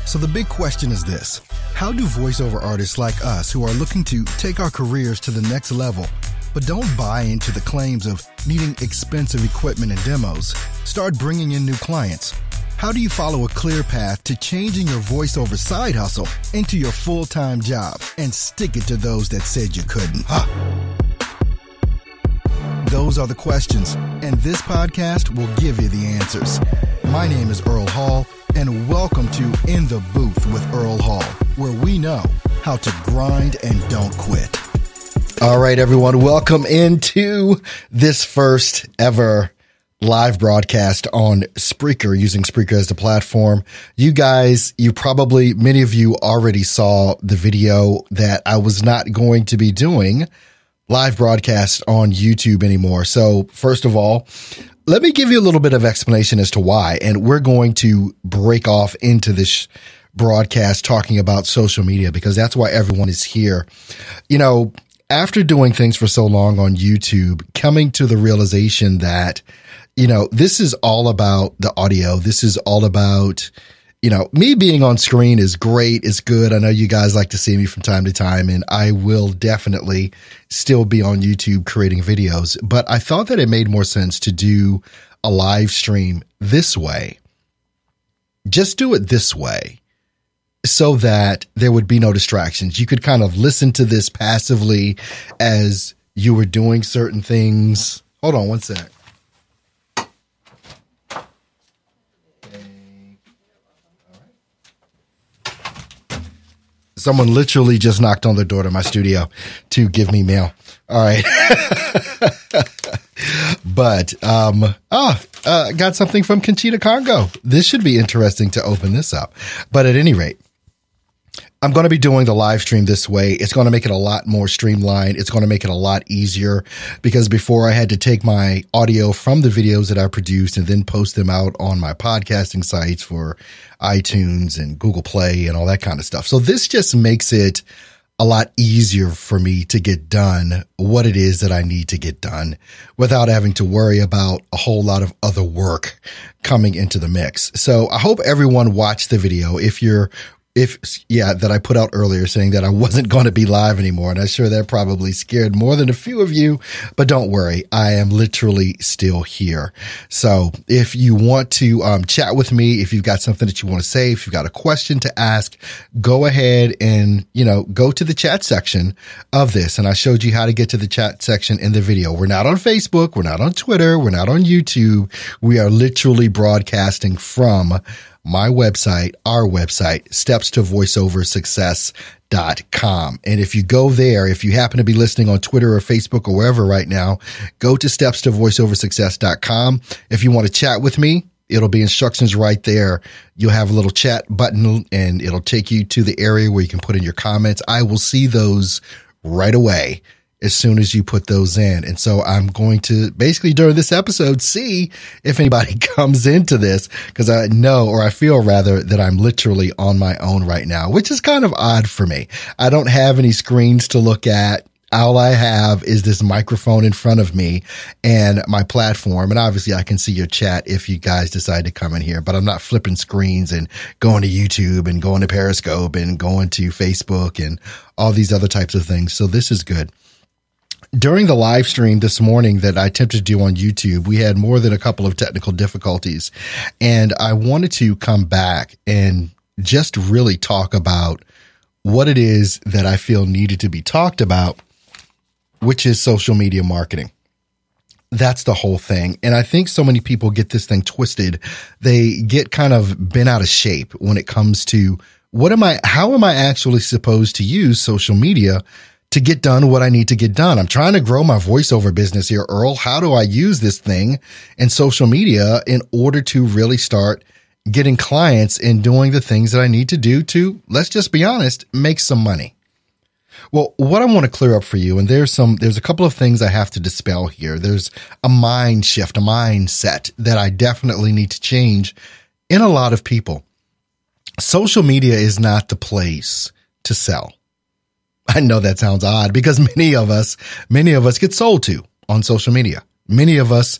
So the big question is this: how do voiceover artists like us who are looking to take our careers to the next level, but don't buy into the claims of needing expensive equipment and demos, start bringing in new clients? How do you follow a clear path to changing your voiceover side hustle into your full-time job and stick it to those that said you couldn't? Those are the questions, and this podcast will give you the answers. My name is Earl Hall, and welcome to In the Booth with Earl Hall, where we know how to grind and don't quit. All right, everyone, welcome into this first ever live broadcast on Spreaker, using Spreaker as the platform. You guys, many of you already saw the video that I was not going to be doing live broadcast on YouTube anymore. So first of all, let me give you a little bit of explanation as to why. And we're going to break off into this broadcast talking about social media because that's why everyone is here. You know, after doing things for so long on YouTube, coming to the realization that, you know, this is all about the audio. This is all about, you know, me being on screen is great. It's good. I know you guys like to see me from time to time, and I will definitely still be on YouTube creating videos. But I thought that it made more sense to do a live stream this way. Just do it this way so that there would be no distractions. You could kind of listen to this passively as you were doing certain things. Hold on one sec. Someone literally just knocked on the door to my studio to give me mail. All right. But, got something from Conchita Congo. This should be interesting to open this up. But at any rate, I'm going to be doing the live stream this way. It's going to make it a lot more streamlined. It's going to make it a lot easier because before I had to take my audio from the videos that I produced and then post them out on my podcasting sites for iTunes and Google Play and all that kind of stuff. So this just makes it a lot easier for me to get done what it is that I need to get done without having to worry about a whole lot of other work coming into the mix. So I hope everyone watched the video. That I put out earlier saying that I wasn't going to be live anymore. And I'm sure that probably scared more than a few of you, but don't worry. I am literally still here. So if you want to chat with me, if you've got something that you want to say, if you've got a question to ask, go ahead and, go to the chat section of this. And I showed you how to get to the chat section in the video. We're not on Facebook. We're not on Twitter. We're not on YouTube. We are literally broadcasting from my website, our website, stepstovoiceoversuccess.com. And if you go there, if you happen to be listening on Twitter or Facebook or wherever right now, go to stepstovoiceoversuccess.com. If you want to chat with me, it'll be instructions right there. You'll have a little chat button and it'll take you to the area where you can put in your comments. I will see those right away as soon as you put those in. And so I'm going to basically during this episode see if anybody comes into this because I feel that I'm literally on my own right now, which is kind of odd for me. I don't have any screens to look at. All I have is this microphone in front of me and my platform. And obviously I can see your chat if you guys decide to come in here, but I'm not flipping screens and going to YouTube and going to Periscope and going to Facebook and all these other types of things. So this is good. During the live stream this morning that I attempted to do on YouTube, we had more than a couple of technical difficulties, and I wanted to come back and just really talk about what it is that I feel needed to be talked about, which is social media marketing. That's the whole thing. And I think so many people get this thing twisted. They get kind of bent out of shape when it comes to how am I actually supposed to use social media to get done what I need to get done? I'm trying to grow my voiceover business here, Earl. How do I use this thing in social media in order to really start getting clients and doing the things that I need to do to, let's just be honest, make some money? Well, what I want to clear up for you, and there's a couple of things I have to dispel here. There's a mind shift, a mindset that I definitely need to change in a lot of people. Social media is not the place to sell. I know that sounds odd because many of us get sold to on social media. Many of us,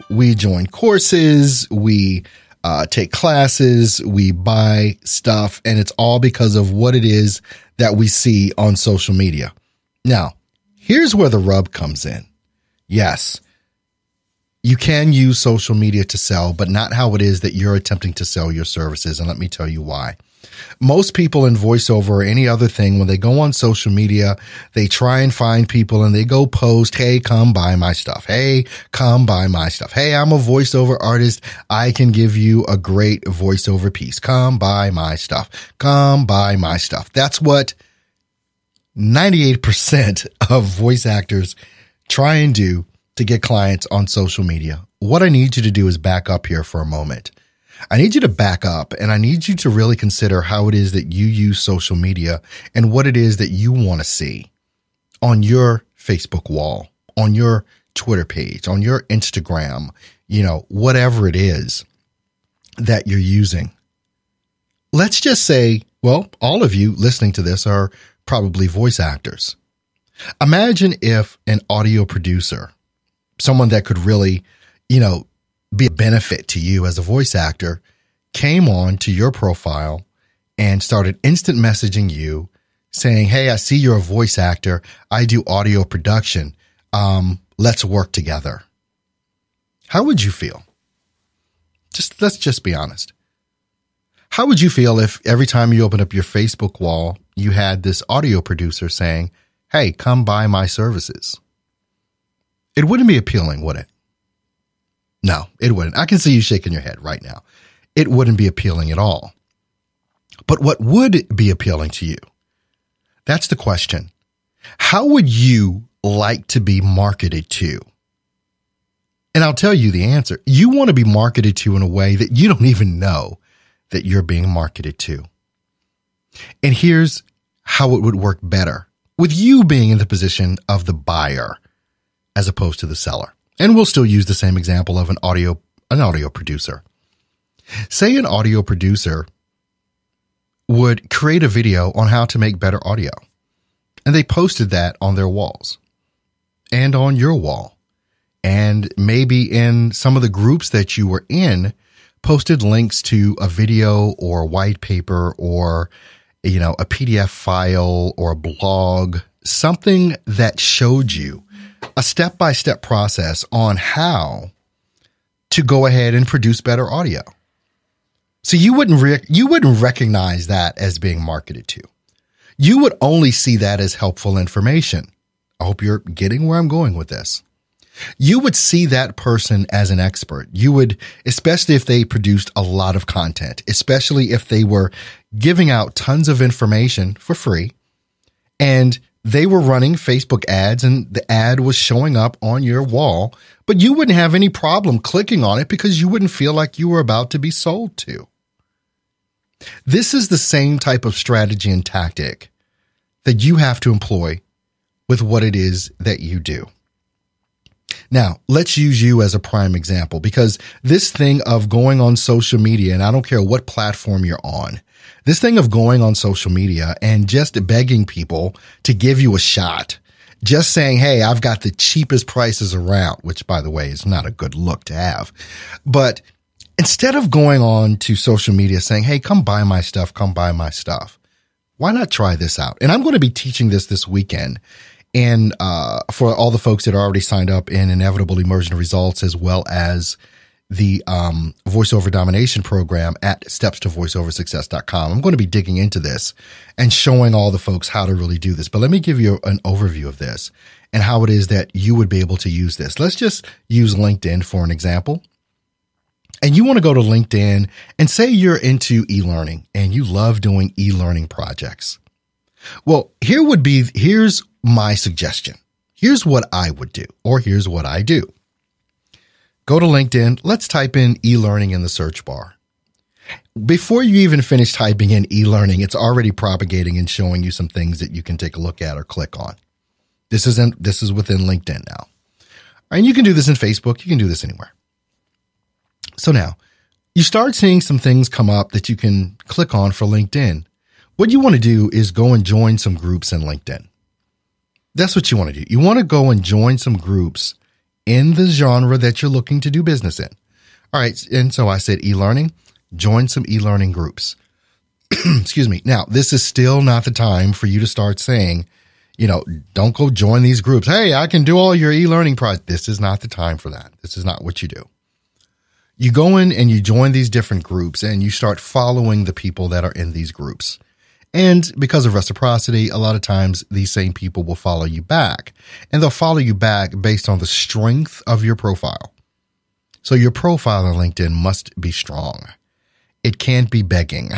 we join courses, we take classes, we buy stuff, and it's all because of what it is that we see on social media. Now, here's where the rub comes in. Yes, you can use social media to sell, but not how it is that you're attempting to sell your services. And let me tell you why. Most people in voiceover or any other thing, when they go on social media, they try and find people and they go post, hey, come buy my stuff. Hey, come buy my stuff. Hey, I'm a voiceover artist. I can give you a great voiceover piece. Come buy my stuff. Come buy my stuff. That's what 98% of voice actors try and do to get clients on social media. What I need you to do is back up here for a moment. I need you to back up and I need you to really consider how it is that you use social media and what it is that you want to see on your Facebook wall, on your Twitter page, on your Instagram, whatever it is that you're using. Let's just say, well, all of you listening to this are probably voice actors. Imagine if an audio producer, someone that could really, be a benefit to you as a voice actor, came on to your profile and started instant messaging you saying, hey, I see you're a voice actor. I do audio production. Let's work together. How would you feel? Let's just be honest. How would you feel if every time you open up your Facebook wall, you had this audio producer saying, hey, come buy my services? It wouldn't be appealing, would it? No, it wouldn't. I can see you shaking your head right now. It wouldn't be appealing at all. But what would be appealing to you? That's the question. How would you like to be marketed to? And I'll tell you the answer. You want to be marketed to in a way that you don't even know that you're being marketed to. And here's how it would work better with you being in the position of the buyer as opposed to the seller. And we'll still use the same example of an audio producer. Say an audio producer would create a video on how to make better audio. And they posted that on their walls and on your wall. And maybe in some of the groups that you were in, posted links to a video or a white paper or, a PDF file or a blog, something that showed you a step-by-step process on how to go ahead and produce better audio. So you wouldn't recognize that as being marketed to. You would only see that as helpful information. I hope you're getting where I'm going with this. You would see that person as an expert. You would, especially if they produced a lot of content, especially if they were giving out tons of information for free and they were running Facebook ads and the ad was showing up on your wall, but you wouldn't have any problem clicking on it because you wouldn't feel like you were about to be sold to. This is the same type of strategy and tactic that you have to employ with what it is that you do. Now, let's use you as a prime example because this thing of going on social media, and I don't care what platform you're on, this thing of going on social media and just begging people to give you a shot, just saying, hey, I've got the cheapest prices around, which, by the way, is not a good look to have. But instead of going on to social media saying, hey, come buy my stuff, why not try this out? And I'm going to be teaching this weekend. And for all the folks that are already signed up in Inevitable Immersion Results, as well as the voiceover domination program at stepstovoiceoversuccess.com. I'm going to be digging into this and showing all the folks how to really do this. But let me give you an overview of this and how it is that you would be able to use this. Let's just use LinkedIn for an example. And you want to go to LinkedIn and say you're into e-learning and you love doing e-learning projects. Well, here's my suggestion. Here's what I would do, or here's what I do. Go to LinkedIn. Let's type in e-learning in the search bar. Before you even finish typing in e-learning, it's already propagating and showing you some things that you can take a look at or click on. This is within LinkedIn now. And you can do this in Facebook. You can do this anywhere. So now you start seeing some things come up that you can click on for LinkedIn. What you want to do is go and join some groups in LinkedIn. That's what you want to do. You want to go and join some groups in the genre that you're looking to do business in. All right. And so I said e-learning, join some e-learning groups. Excuse me. Now, this is still not the time for you to start saying, don't go join these groups. Hey, I can do all your e-learning projects. This is not the time for that. This is not what you do. You go in and you join these different groups and you start following the people that are in these groups. And because of reciprocity, a lot of times these same people will follow you back, and they'll follow you back based on the strength of your profile. So your profile on LinkedIn must be strong. It can't be begging.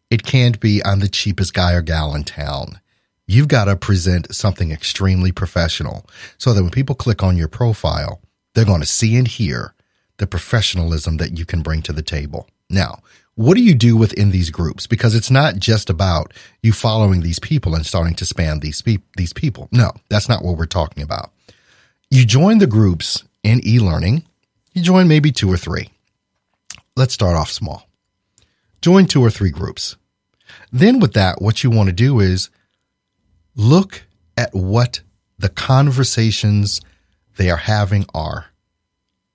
It can't be, I'm the cheapest guy or gal in town. You've got to present something extremely professional so that when people click on your profile, they're going to see and hear the professionalism that you can bring to the table. Now, what do you do within these groups? Because it's not just about you following these people and starting to spam these people. No, that's not what we're talking about. You join the groups in e-learning. You join maybe 2 or 3. Let's start off small. Join 2 or 3 groups. Then with that, what you want to do is look at what the conversations they are having are.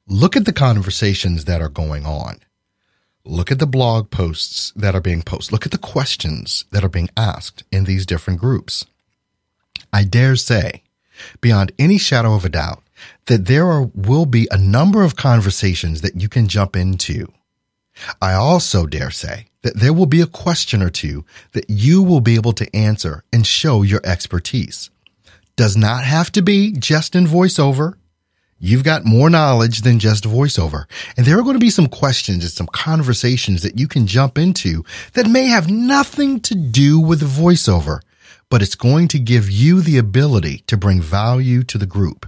Look at the conversations that are going on. Look at the blog posts that are being posted. Look at the questions that are being asked in these different groups. I dare say, beyond any shadow of a doubt, that there will be a number of conversations that you can jump into. I also dare say that there will be a question or two that you will be able to answer and show your expertise. Does not have to be just in voiceover. You've got more knowledge than just voiceover. And there are going to be some questions and some conversations that you can jump into that may have nothing to do with voiceover, but it's going to give you the ability to bring value to the group.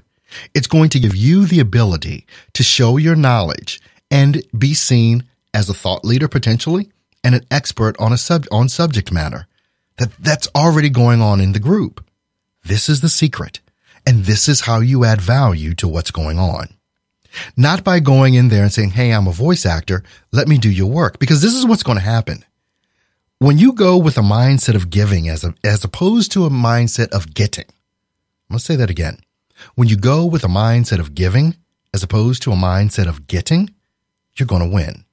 It's going to give you the ability to show your knowledge and be seen as a thought leader potentially and an expert on on subject matter that's already going on in the group. This is the secret. And this is how you add value to what's going on. Not by going in there and saying, hey, I'm a voice actor. Let me do your work. Because this is what's going to happen. When you go with a mindset of giving as opposed to a mindset of getting. I'm going to say that again. When you go with a mindset of giving as opposed to a mindset of getting, you're going to win.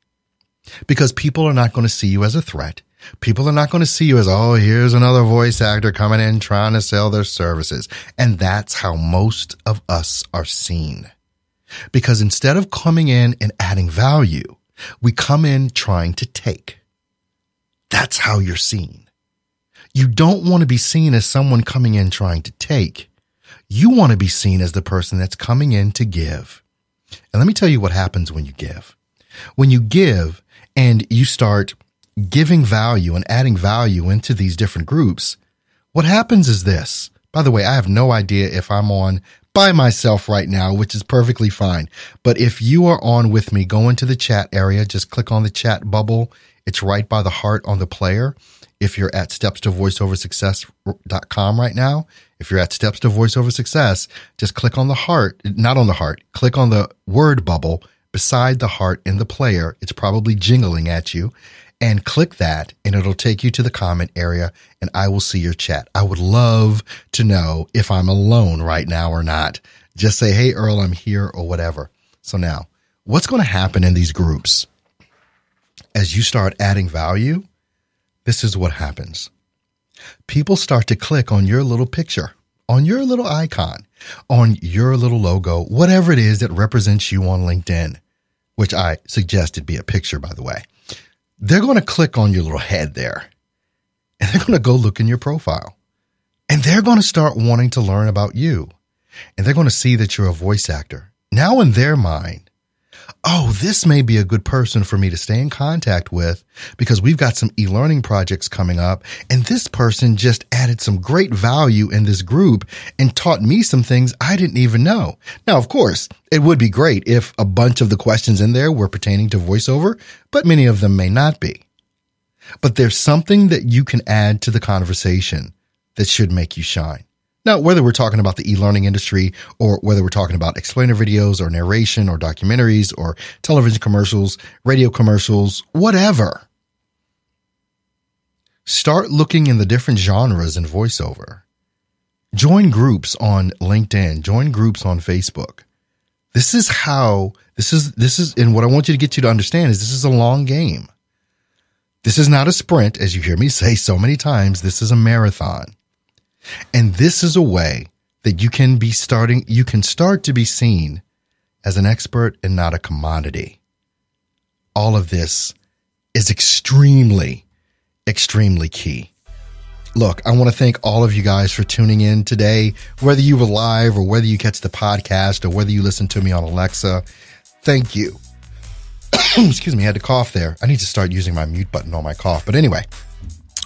Because people are not going to see you as a threat. People are not going to see you as, oh, here's another voice actor coming in trying to sell their services. And that's how most of us are seen. Because instead of coming in and adding value, we come in trying to take. That's how you're seen. You don't want to be seen as someone coming in trying to take. You want to be seen as the person that's coming in to give. And let me tell you what happens when you give. When you give and you start giving value and adding value into these different groups, what happens is this. By the way, I have no idea if I'm on by myself right now, which is perfectly fine. But if you are on with me, go into the chat area, just click on the chat bubble. It's right by the heart on the player. If you're at stepstovoiceoversuccess.com right now, if you're at Steps to Voiceover Success, just click on the heart, not on the heart, click on the word bubble beside the heart in the player. It's probably jingling at you. And click that, and it'll take you to the comment area, and I will see your chat. I would love to know if I'm alone right now or not. Just say, hey, Earl, I'm here, or whatever. So now, what's going to happen in these groups? As you start adding value, this is what happens. People start to click on your little picture, on your little icon, on your little logo, whatever it is that represents you on LinkedIn, which I suggested be a picture, by the way. They're going to click on your little head there, and they're going to go look in your profile, and they're going to start wanting to learn about you, and they're going to see that you're a voice actor. Now in their mind, oh, this may be a good person for me to stay in contact with because we've got some e-learning projects coming up, and this person just added some great value in this group and taught me some things I didn't even know. Now, of course, it would be great if a bunch of the questions in there were pertaining to voiceover, but many of them may not be. But there's something that you can add to the conversation that should make you shine. Now, whether we're talking about the e-learning industry or whether we're talking about explainer videos or narration or documentaries or television commercials, radio commercials, whatever, start looking in the different genres in voiceover. Join groups on LinkedIn. Join groups on Facebook. This is how This is, and what I want you to get you to understand is this is a long game. This is not a sprint, as you hear me say so many times. This is a marathon. And this is a way that you can start to be seen as an expert and not a commodity. All of this is extremely, extremely key. Look, I want to thank all of you guys for tuning in today, whether you were live or whether you catch the podcast or whether you listen to me on Alexa. Thank you. Excuse me, I had to cough there. I need to start using my mute button on my cough. But anyway,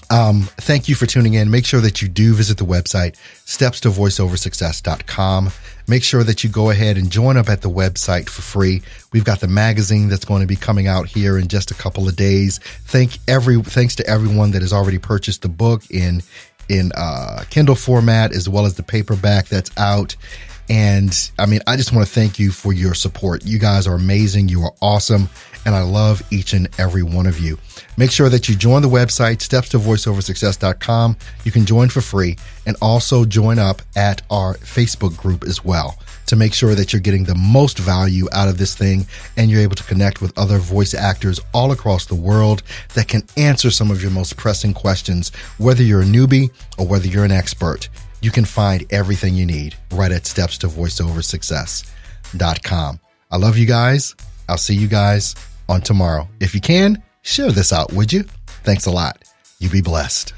thank you for tuning in. Make sure that you do visit the website, stepstovoiceoversuccess.com. Make sure that you go ahead and join up at the website for free. We've got the magazine that's going to be coming out here in just a couple of days. Thanks to everyone that has already purchased the book in Kindle format, as well as the paperback that's out. And I mean, I just want to thank you for your support. You guys are amazing. You are awesome. And I love each and every one of you. Make sure that you join the website, stepstovoiceoversuccess.com. You can join for free and also join up at our Facebook group as well to make sure that you're getting the most value out of this thing and you're able to connect with other voice actors all across the world that can answer some of your most pressing questions, whether you're a newbie or whether you're an expert. You can find everything you need right at stepstovoiceoversuccess.com. I love you guys. I'll see you guys on tomorrow. If you can, share this out, would you? Thanks a lot. You be blessed.